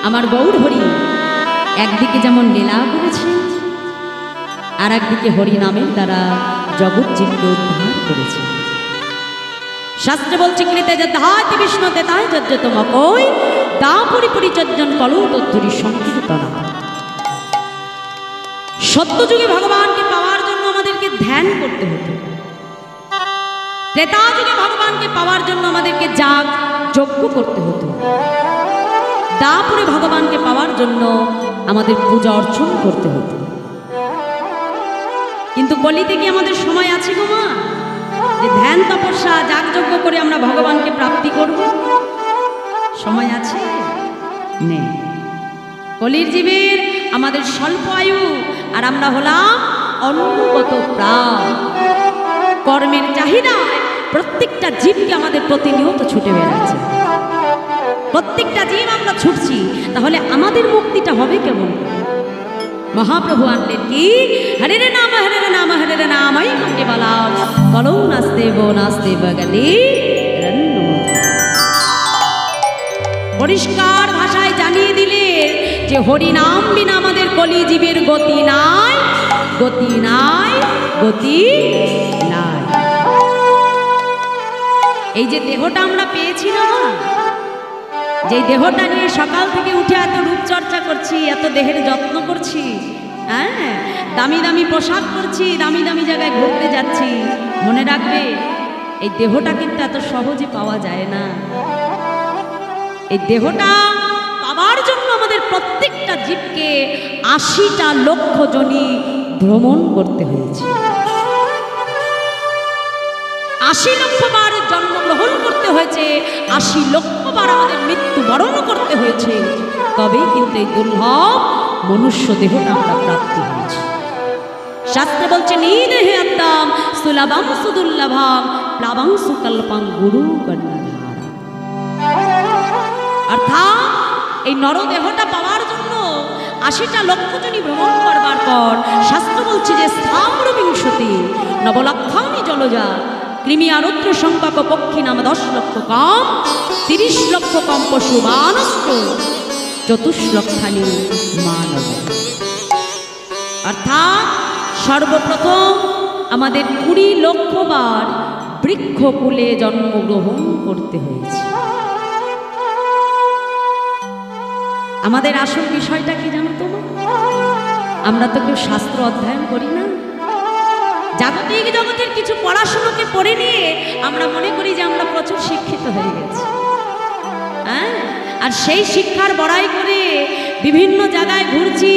আমার গৌর হরি একদিকে যেমন লীলা করেছে, আর একদিকে হরি নামের দ্বারা জগৎ জীবকে উদ্ধার করেছে। শাস্ত্রে বলছে কৃতে যথাতি বিষ্ণু তেতায় যজ্ঞতমকই দা পরিপরিচর্যন কলৌ তদ্ধুরি সংকীর্তনা। সত্যযুগে ভগবানকে পাওয়ার জন্য আমাদেরকে ধ্যান করতে হতো, ত্রেতা যুগে ভগবানকে পাওয়ার জন্য আমাদেরকে যাগ যজ্ঞ করতে হতো, দাপুরে ভগবানকে পাওয়ার জন্য আমাদের পূজা অর্চন করতে হতো। কিন্তু কলিতে কি আমাদের সময় আছে গো মা যে ধ্যান তপস্যা যাগযজ্ঞ করে আমরা ভগবানকে প্রাপ্তি করব? সময় আছে? নেই। কলির জীবের আমাদের স্বল্প আয়ু, আর আমরা হলাম অনুগত প্রাণ। কর্মের চাহিদায় প্রত্যেকটা জীবকে আমাদের প্রতিনিয়ত ছুটে বেড়াচ্ছে, প্রত্যেকটা জীব আমরা ছুটছি, তাহলে আমাদের মুক্তিটা হবে কেমন? মহাপ্রভু আনলেন কি হরে রে নাম হরে রে নাম হরে রে নামাই মকে বলা কলৌ নাস্তে বগলে। পরিষ্কার ভাষায় জানিয়ে দিলে যে হরি নাম বিনা আমাদের কলি জীবের গতি নাই, গতি নাই, গতি নাই। এই যে দেহটা আমরা পেয়েছি না, যে দেহটা নিয়ে সকাল থেকে উঠে এত রূপচর্চা করছি, এত দেহের যত্ন করছি, হ্যাঁ, দামি দামি পোশাক করছি, দামি দামি জায়গায় ঘুরতে যাচ্ছি, মনে রাখবে এই দেহটা কিন্তু এত সহজে পাওয়া যায় না। এই দেহটা পাওয়ার জন্য আমাদের প্রত্যেকটা জীবকে ৮০টা লক্ষ জনি ভ্রমণ করতে হয়েছে, ৮০ লক্ষ বার জন্মগ্রহণ করতে হয়েছে, ৮০ লক্ষ বার আমাদের মৃত্যুবরণ করতে হয়েছে, তবেই কিন্তু এই দুর্লভ মনুষ্য দেহটা আমরা প্রাপ্তি হয়েছে। শাস্ত্রে বলছে নিদেহে আত্মাম সুলভম সুদুর্লভম প্লাবং সুকল্পং গুরু কন্যাধার। অর্থাৎ এই নরদেহটা পাওয়ার জন্য ৮০টা লক্ষ জনি ভ্রমণ করবার পর শাস্ত্র বলছে যে স্থাম্র বিংশতি নবলক্ষানি জলজা কৃমি আরুদ্র সংখ্যক পক্ষী নাম ১০ লক্ষ কম ৩০ লক্ষ কম পশু মানস্ত ২৪ লক্ষানি মানব। অর্থাৎ সর্বপ্রথম আমাদের ২০ লক্ষ বার বৃক্ষকুলে জন্মগ্রহণ করতে হয়েছে। আমাদের আসল বিষয়টা কি জানো তো? আমরা তো কেউ শাস্ত্র অধ্যয়ন করি না, জাগতিক জগতের কিছু পড়াশুনোকে পড়ে নিয়ে আমরা মনে করি যে আমরা প্রচুর শিক্ষিত হয়ে গেছি, হ্যাঁ, আর সেই শিক্ষার বড়াই করে বিভিন্ন জায়গায় ঘুরছি,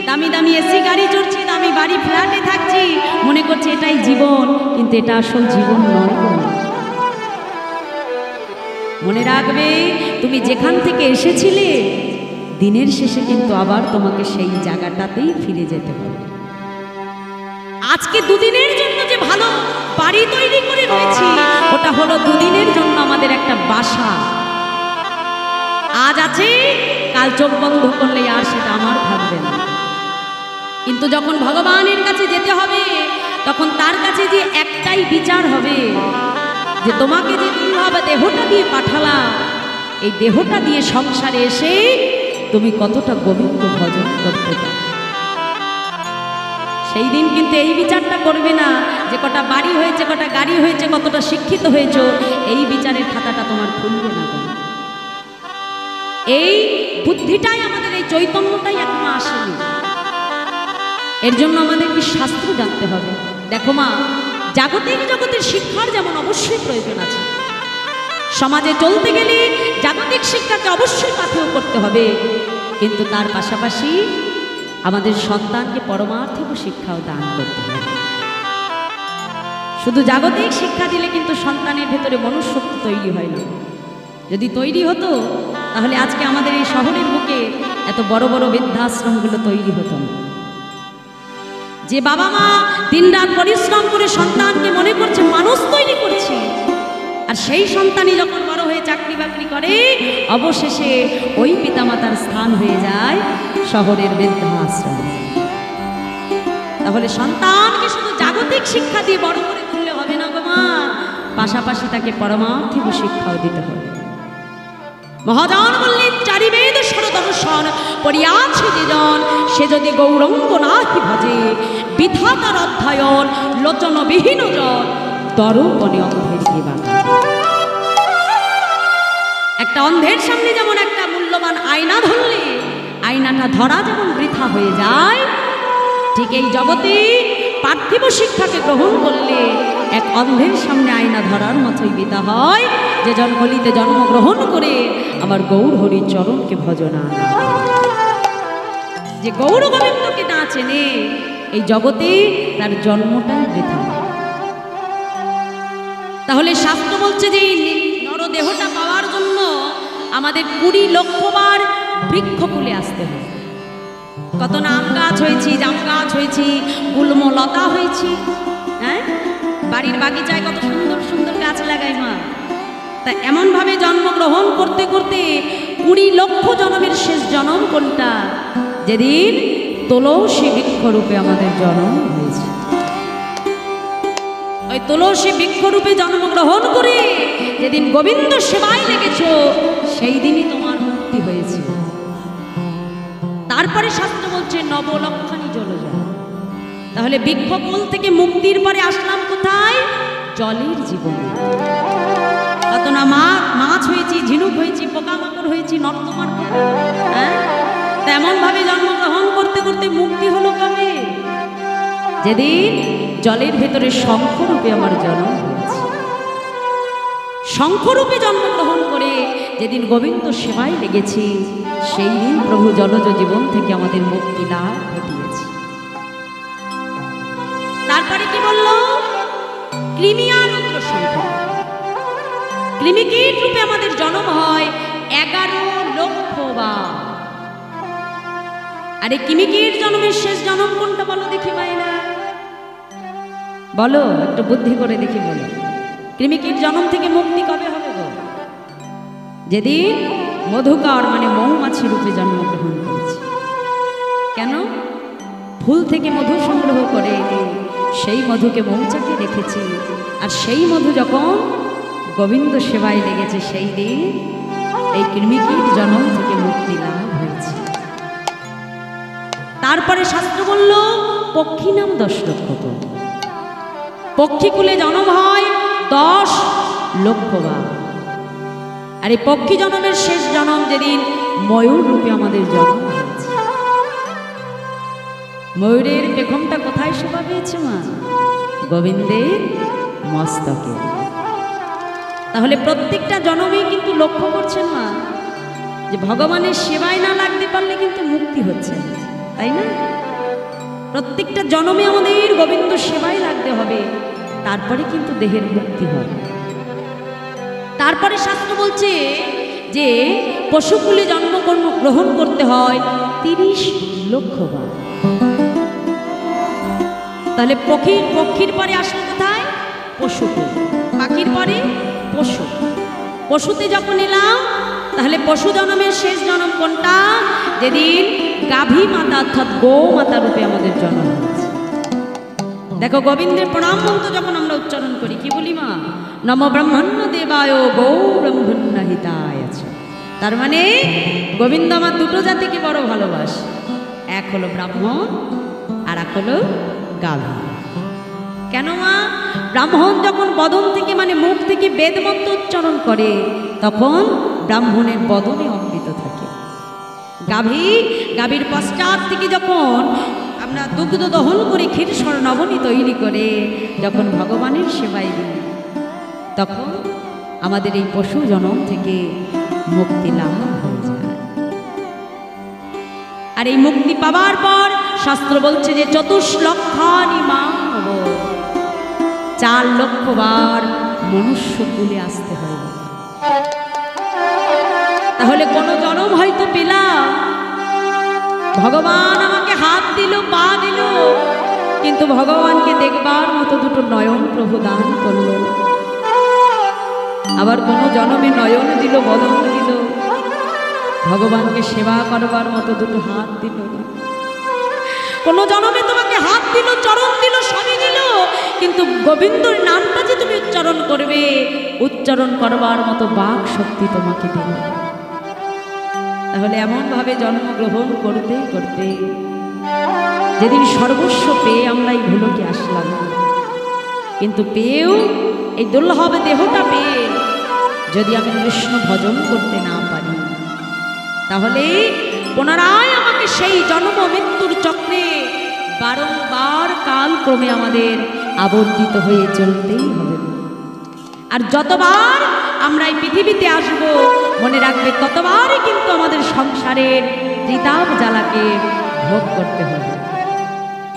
দামি দামি এসি গাড়ি চড়ছি, দামি বাড়ি ফ্ল্যাটে থাকছি, মনে করছি এটাই জীবন, কিন্তু এটা আসল জীবন নয়। মনে রাখবে তুমি যেখান থেকে এসেছিলে দিনের শেষে কিন্তু আবার তোমাকে সেই জায়গাটাতেই ফিরে যেতে হবে। আজকে দুদিনের জন্য যে ভালো বাড়ি তৈরি করে রয়েছি ওটা হলো দুদিনের জন্য আমাদের একটা বাসা। আজ আছে, কাল চোখ বন্ধ করলে আর সেটা আমার থাকবে না। কিন্তু যখন ভগবানের কাছে যেতে হবে তখন তার কাছে যে একটাই বিচার হবে যে তোমাকে যে দুর্লভ দেহটা দিয়ে পাঠালাম, এই দেহটা দিয়ে সংসারে এসে তুমি কতটা গোবিন্দ ভজন করতে পারো। সেই দিন কিন্তু এই বিচারটা করবে না যে কটা বাড়ি হয়েছে, কটা গাড়ি হয়েছে, কতটা শিক্ষিত হয়েছ, এই বিচারের খাতাটা তোমার খুলবে না। এই বুদ্ধিটাই আমাদের, এই চৈতন্যটাই এখনো আসেনি। এর জন্য আমাদেরকে শাস্ত্র জানতে হবে। দেখো মা, জাগতিক জগতের শিক্ষার যেমন অবশ্যই প্রয়োজন আছে, সমাজে চলতে গেলে জাগতিক শিক্ষাকে অবশ্যই পাথেয় করতে হবে, কিন্তু তার পাশাপাশি আমাদের সন্তানকে পরমার্থিক শিক্ষাও দান করতে হবে। শুধু জাগতিক শিক্ষা দিলে কিন্তু সন্তানের ভেতরে মনুষ্যত্ব তৈরি হয় না। যদি তৈরি হতো তাহলে আজকে আমাদের এই শহরের বুকে এত বড় বড় বৃদ্ধাশ্রমগুলো তৈরি হতো না। যে বাবা মা দিনরাত পরিশ্রম করে সন্তানকে মনে করছে মানুষ তৈরি করছে, আর সেই সন্তানই যখন বড় হয়ে চাকরি বাকরি করে অবশেষে ওই পিতামাতার স্থান হয়ে যায় শহরের বৃদ্ধাশ্রম। তাহলে সন্তানকে শুধু জাগতিক শিক্ষা দিয়ে বড় করে তুললে হবে না গো মা, পাশাপাশি তাকে পরমার্থিক শিক্ষাও দিতে হবে। মহাজন বললেন চারি বেদ সরদর্শ দর্শন পড়িয়াছে যে জন, সে যদি গৌরঙ্গ নাহি ভজে, বৃথা তার অধ্যয়ন, লোচনবিহীন জন দরপনে অন্ধের কি বাধা। একটা অন্ধের সামনে যেমন একটা মূল্যবান আয়না ধরলে আয়নাটা ধরা যেমন বৃথা হয়ে যায়, ঠিক এই জগতে পার্থিব শিক্ষাকে গ্রহণ করলে এক অন্ধের সামনে আয়না ধরার মতোই বৃথা হয়, যে জন্মলিতে জন্মগ্রহণ করে আমার গৌর হরির চরণকে ভজনা, যে গৌর গোবিন্দকে না চেনে এই জগতে তার জন্মটাই বৃথা। তাহলে শাস্ত্র বলছে যে এই নরদেহটা পাওয়ার জন্য আমাদের 20 লক্ষ বার বৃক্ষকুলে আসতে হয়। কত না আম গাছ হয়েছি, জাম গাছ হয়েছি, গুল্ম লতা হয়েছি, হ্যাঁ, বাড়ির বাগিচায় কত সুন্দর সুন্দর গাছ লাগাই মা। তা এমনভাবে জন্মগ্রহণ করতে করতে 20 লক্ষ জন্মের শেষ জন্ম কোনটা? যেদিন তুলসী বৃক্ষরূপে আমাদের জন্ম হয়েছে। ওই তুলসী বৃক্ষরূপে জন্মগ্রহণ করে যেদিন গোবিন্দ সেবায় লেগেছ, সেই দিনই তোমার মুক্তি হয়েছে। তারপরে শাস্ত্র বলছে নবলক্ষণী জলজা। তাহলে বৃক্ষকুল থেকে মুক্তির পরে আসলাম কোথায়? জলের জীবনে। কত না মাছ হয়েছি, ঝিনুক হয়েছি, পোকামাকড় হয়েছি, নর্দমার, হ্যাঁ, তেমন ভাবে জন্মগ্রহণ করতে করতে মুক্তি হলো কবে? যেদিন জলের ভেতরে শঙ্খরূপে আমার জন্ম হয়েছে। শঙ্খরূপে জন্মগ্রহণ করে যেদিন গোবিন্দ সেবায় লেগেছি, সেই দিন প্রভু জলজ জীবন থেকে আমাদের মুক্তি লাভ ঘটিয়েছে। তারপরে কি বলল? কৃমিয়ারুদ্র শঙ্খ, কৃমিকীট রূপে আমাদের জন্ম হয় 11 লক্ষ বার। আরে কৃমিকীট জন্মের শেষ জন্ম কোনটা বলো দেখি মায়েরা? বলো, একটু বুদ্ধি করে দেখি বলো। কৃমিকীট জন্ম থেকে মুক্তি কবে হবে গো? যেদিন মধুকর মানে মৌমাছি রূপে জন্মগ্রহণ করেছে। কেন? ফুল থেকে মধু সংগ্রহ করে এনে সেই মধুকে মৌচাকে রেখেছে, আর সেই মধু যখন গোবিন্দ সেবায় লেগেছে, সেই দিন এই কৃমিকীট জন্ম থেকে মুক্তি লাভ হয়েছে। তারপরে শাস্ত্র বলল পক্ষী নাম 10 লক্ষ। পক্ষীকুলে জন্ম হয় 10 লক্ষ বার। আর এই পক্ষী জন্মের শেষ জন্ম যেদিন ময়ূর রূপে আমাদের জন্ম হয়েছে। ময়ূরের পেখমটা কোথায় শোভা পেয়েছে মা? গোবিন্দের মস্তকে। তাহলে প্রত্যেকটা জন্মেই কিন্তু লক্ষ্য করছেন মা যে ভগবানের সেবায় না লাগতে পারলে কিন্তু মুক্তি হচ্ছে, তাই না? প্রত্যেকটা জন্মে আমাদের গোবিন্দ সেবায় লাগতে হবে, তারপরে কিন্তু দেহের মুক্তি হবে। তারপরে শাস্ত্র বলছে যে পশুকুলে জন্মকর্ম গ্রহণ করতে হয় 30 লক্ষ বার। তাহলে পক্ষীর পরে আসলে কোথায়? পশুকুল। পাখির পরে পশু। পশুতে যখন এলাম, তাহলে পশু জন্মের শেষ জন্ম কোনটা? যেদিন গাভী মাতা অর্থাৎ গো মাতা রূপে আমাদের জন্ম হয়েছে। দেখো গোবিন্দের প্রণাম মন্ত্র যখন আমরা উচ্চারণ করি কি বলি মা? নম ব্রহ্মণ্য দেবায় গো ব্রহ্মণ্য হিতায়। তার মানে গোবিন্দ আমার দুটো জাতিকে বড় ভালোবাসে, এক হলো ব্রাহ্মণ আর এক হলো গাভী। কেন মা? ব্রাহ্মণ যখন বদন থেকে মানে মুখ থেকে বেদ মন্ত্র উচ্চারণ করে, তখন ব্রাহ্মণের বদনে অমৃত থাকে। গাভীর পশ্চাৎ থেকে যখন আমরা দুগ্ধ দহন করে ক্ষীর নবনী তৈরি করে যখন ভগবানের সেবায় দিই, তখন আমাদের এই পশু জন্ম থেকে মুক্তি লাভ হয়ে যায়। আর এই মুক্তি পাবার পর শাস্ত্র বলছে যে 24 লক্ষানি মানব, 4 লক্ষ বার মনুষ্য কুলে আসতে হয়। তাহলে কোন জন্ম হয়তো পেলাম, ভগবান আমাকে হাত দিল, পা দিল, কিন্তু ভগবানকে দেখবার মতো দুটো নয়ন প্রভু দান করল। আবার কোন জন্মে নয়ন দিল, বদন দিল, ভগবানকে সেবা করবার মতো দুটো হাত দিল। কোন জন্মে তোমাকে হাত দিল, চরণ দিল, সবই দিল, কিন্তু গোবিন্দর নামটা যে তুমি উচ্চারণ করবে, উচ্চারণ করবার মতো বাক শক্তি তোমাকে দিল। তাহলে এমনভাবে জন্মগ্রহণ করতে করতে যেদিন সর্বস্ব পেয়ে আমরা এই ভুলোকে আসলাম, কিন্তু পেয়েও এই দুর্লভ দেহটা পেয়ে যদি আমি কৃষ্ণ ভজন করতে না পারি, তাহলে পুনরায় আমাকে সেই জন্ম মৃত্যুর চক্রে বারংবার কালক্রমে আমাদের আবর্তিত হয়ে চলতেই হবে। আর যতবার আমরা এই পৃথিবীতে আসব, মনে রাখবে ততবারই কিন্তু আমাদের সংসারের ত্রিতাপ জ্বালাকে ভোগ করতে হবে।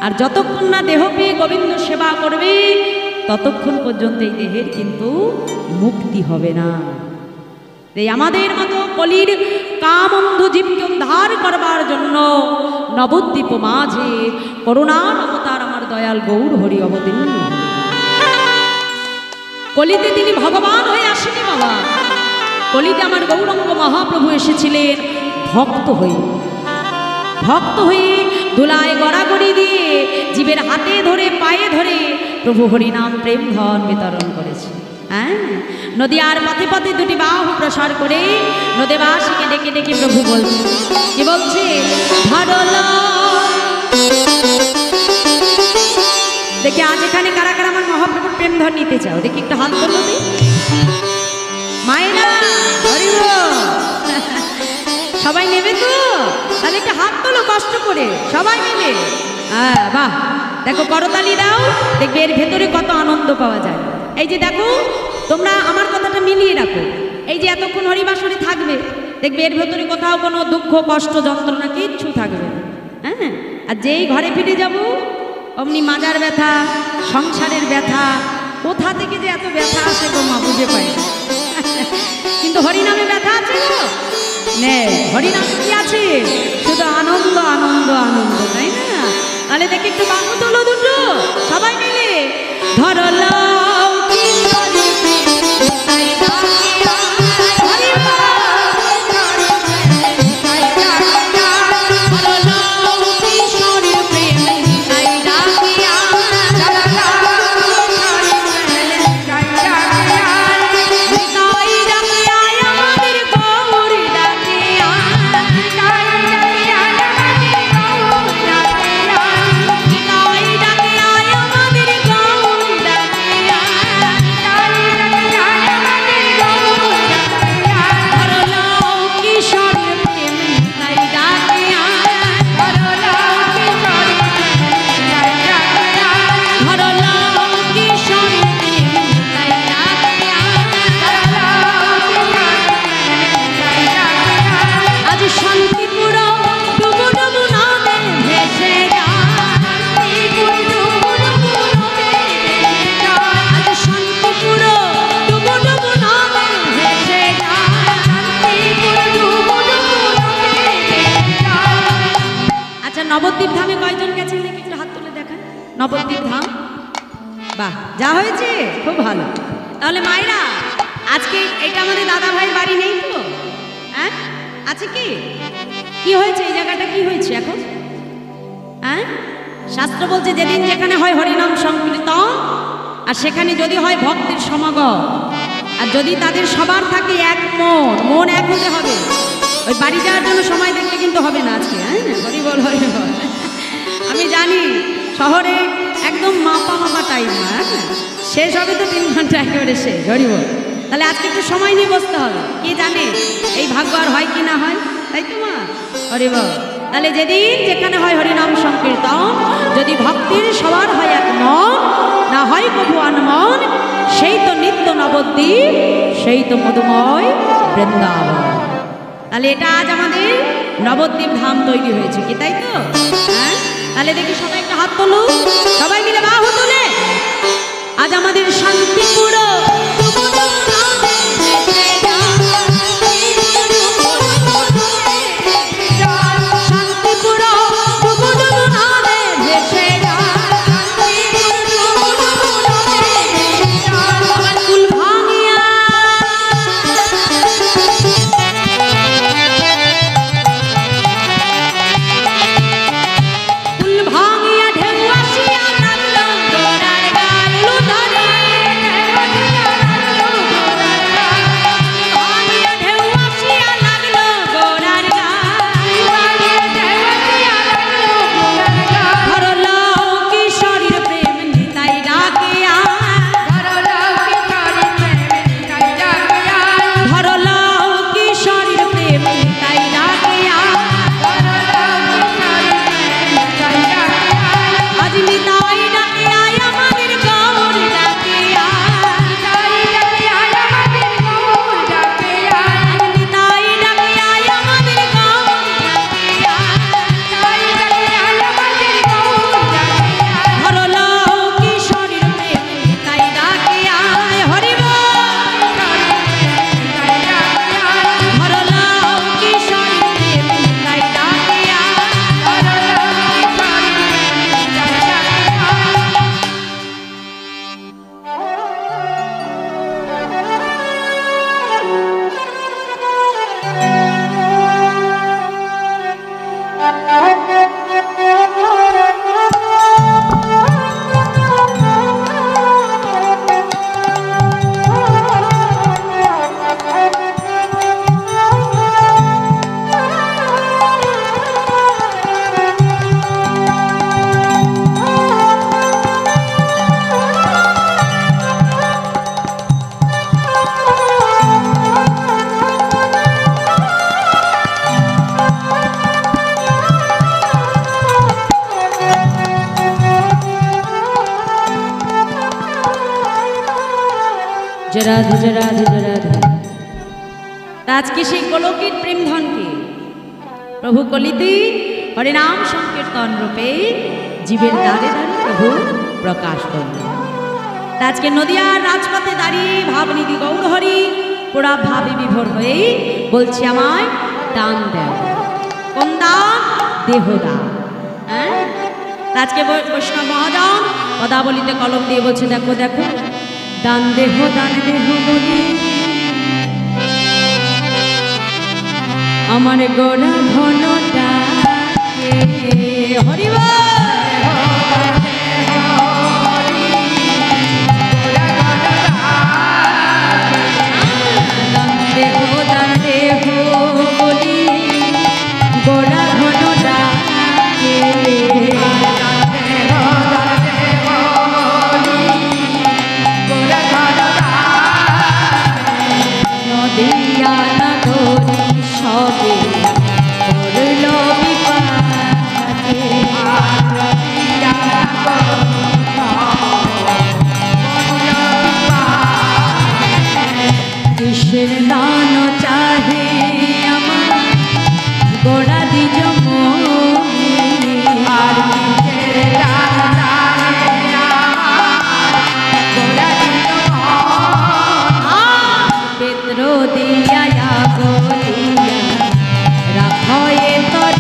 আর যতক্ষণ না দেহ পেয়ে গোবিন্দ সেবা করবে, ততক্ষণ পর্যন্ত এই দেহের কিন্তু মুক্তি হবে না। তাই আমাদের মতো কলির কামন্ধ জীবকে উদ্ধার করবার জন্য নবদ্বীপ মাঝে করুণার অবতার আমার দয়াল গৌর হরি অবতীর্ণ। কলিতে তিনি ভগবান হয়ে আসেনি বাবা, কলিতে আমার গৌরাঙ্গ মহাপ্রভু এসেছিলেন ভক্ত হয়ে। ভক্ত হয়ে ধুলায় গড়াগড়ি দিয়ে জীবের হাতে ধরে পায়ে ধরে প্রভু হরিনাম প্রেম ধন বিতরণ করেছে। হ্যাঁ, নদীয়ার পথে পথে দুটি বাহু প্রসার করে নদীবাসীকে ডেকে ডেকে প্রভু বলছে, কি বলছে? দেখি আজ এখানে কারা কারা আমার মহাপ্রভুর প্রেম ধন নিতে চাও? দেখি একটু হাত তোলো দি মায়েরা, সবাই নেবে তো? তাহলে একটু হাত তোলো কষ্ট করে, সবাই মিলে। হ্যাঁ, বাহ, দেখো করতালি দাও, দেখবে এর ভেতরে কত আনন্দ পাওয়া যায়। এই যে দেখো, তোমরা আমার কথাটা মিলিয়ে রাখো, এই যে এতক্ষণ হরিবাসরে থাকবে, দেখবে এর ভেতরে কোথাও কোনো দুঃখ কষ্ট যন্ত্রণা কিচ্ছু থাকবে। হ্যাঁ, আর যেই ঘরে ফিরে যাব, অমনি মাজার ব্যথা, সংসারের ব্যথা, কোথা থেকে যে এত ব্যথা আসে গো মা বুঝে পাই। কিন্তু হরিনামে ব্যথা আছে গো? নেই, হরিনামে কি আছে? শুধু আনন্দ আনন্দ আনন্দ, তাই না? তাহলে দেখি একটু বাহু তোলো দুটো, সবাই মিলে ধরলো নবদ্বীপ ধামে কয়জন গেছেন দেখি একটু হাত তুলে দেখান। নবদ্বীপ ধাম, বাহ, যা হয়েছে খুব ভালো। তাহলে মায়েরা, আজকে এটা আমাদের দাদা ভাইয়ের বাড়ি নেই তো? হ্যাঁ, আছে কি? কি হয়েছে এই জায়গাটা, কি হয়েছে এখন? হ্যাঁ, শাস্ত্র বলছে যেদিন যেখানে হয় হরিনাম সংকীর্তন, আর সেখানে যদি হয় ভক্তের সমাগম, আর যদি তাদের সবার থাকে এক মন, মন এক হতে হবে। ওই বাড়ি যাওয়ার জন্য সময় দেখলে কিন্তু হবে না আজকে। হ্যাঁ, হরি বল হরি বল। আমি জানি শহরে একদম মাপা মাপা টাইম, হ্যাঁ, শেষ হবে তো 3 ঘন্টা একেবারে শেষ। হরি বল। তাহলে আজকে একটু সময় নিয়ে বসতে হবে। কি জানে এই ভাগ্য আর হয় কি না হয়, তাই তো মা? হরি বল। তাহলে যেদিন যেখানে হয় হরিনাম সংকীর্তন, যদি ভক্তির সবার হয় এক মন, না হয় প্রভু আনমন, সেই তো নিত্য নবদ্বীপ, সেই তো মধুময় বৃন্দাবন। তাহলে এটা আজ আমাদের নবদ্বীপ ধাম তৈরি হয়েছে, কি তাই তো? হ্যাঁ, তাহলে দেখি সবাই একটা হাত তোলো, সবাই মিলে বাহু তোলে। আজ আমাদের শান্তিপুর রাধে জয় রাধে জয় রাধে। আজকে সেই গোলকের প্রেম ধনকে প্রভু কলিতে হরিনাম সংকীর্তন রূপে জীবের দ্বারে দ্বারে প্রভু প্রকাশ করলেন। আজকে নদিয়ার রাজপথে দাঁড়িয়ে ভাবনিধি গৌরহরি পুরা ভাবে বিভোর হয়ে বলছি আমায় দান দেও। কোন দান? দেহদান। হ্যাঁ, আজকে বৈষ্ণব মহাজন পদাবলিতে কলম দিয়ে বলছে দেখো দেখো, দান দেহ বলি আমার গোড়া ঘনটা হরিবা দান চাহে আমার গোড়া দিজ আর পেত্র দিয়া গলিয়া রাখয়ে তর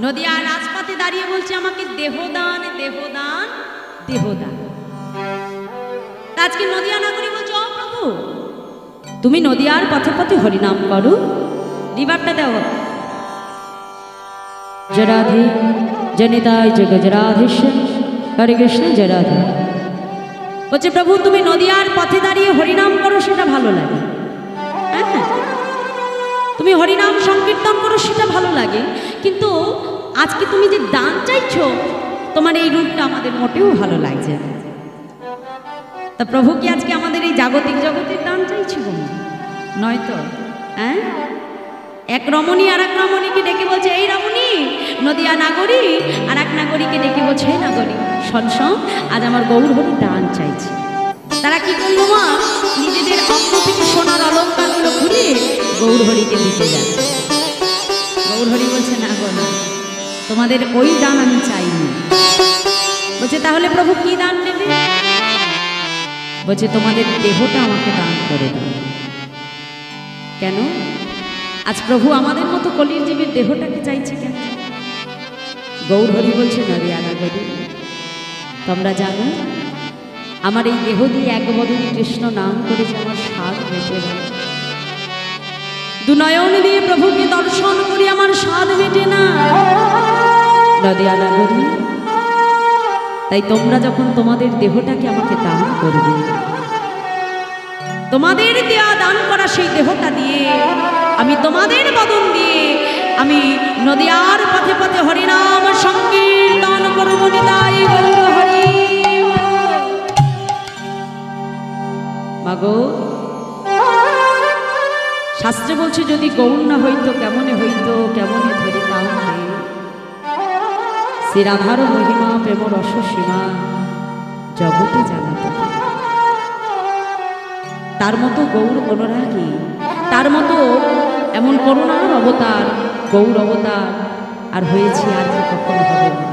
নদিয়ার রাজপথে দাঁড়িয়ে বলছে আমাকে দেহদান দেহদান দেহদান। আজকে নদিয়া নাগরী বলছে ও প্রভু তুমি নদিয়ার পথে পথে হরিনাম করো, রিভাবটা দেও। জয় রাধে জয় নিতাই জয় গজরাধেশ্বর হরে কৃষ্ণ জয় রাধে। বলছে প্রভু তুমি নদিয়ার পথে দাঁড়িয়ে হরিনাম করো সেটা ভালো লাগে, হ্যাঁ তুমি হরিনাম সংকীর্তন করো সেটা ভালো লাগে, কিন্তু আজকে তুমি যে দান চাইছো তোমার এই রূপটা আমাদের মোটেও ভালো লাগছে না। তা প্রভু কি আজকে আমাদের এই জাগতিক জগতের দান চাইছিল? নয় তো। হ্যাঁ, এক রমণী আর এক রমণীকে ডেকে বলছে এই রমণী নদিয়া নাগরী, আর এক নাগরীকে ডেকে বলছে এই নাগরী শোন শোন আজ আমার গৌরহরি দান চাইছে। তারা কি করলো মা, নিজেদের অঙ্গ থেকে সোনার অলঙ্কারগুলো খুলে গৌরহরিকে দিতে যাচ্ছে। গৌরহরি বলছে না গো না, তোমাদের ওই দান আমি চাইনি। বলছে তাহলে প্রভু কি দান নেবে? বলছে তোমাদের দেহটা আমাকে দান করে দাও। কেন? আজ প্রভু আমাদের মতো কলির জীবের দেহটাকে চাইছে কেন? গৌরহরি বলছে নদিয়া নাগরী তোমরা জানো আমার এই দেহ দিয়ে এক বদনী কৃষ্ণ নাম করে যে আমার স্বাদ মেটে না, দুনয়ন দিয়ে প্রভুকে দর্শন করি আমার স্বাদ মেটে না নদিয়া নাগরী। তাই তোমরা যখন তোমাদের দেহটাকে আমাকে দান করবে, তোমাদের দেয়া দান করা সেই দেহটা দিয়ে আমি তোমাদের বদন দিয়ে আমি নদিয়ার পথে পথে হরিনাম সংকীর্তন করব। নিতাই গৌর হরি। মাগো শাস্ত্রে বলছে যদি গৌর না হইতো কেমনে হইতো, কেমনে ধরিতাম শ্রী রাধার মহিমা প্রেম রস সীমা জগতে জানাত। তার মতো গৌর অনুরাগী, তার মতো এমন করুণার অবতার গৌর অবতার আর হয়েছি আর যে কখনো হবে না।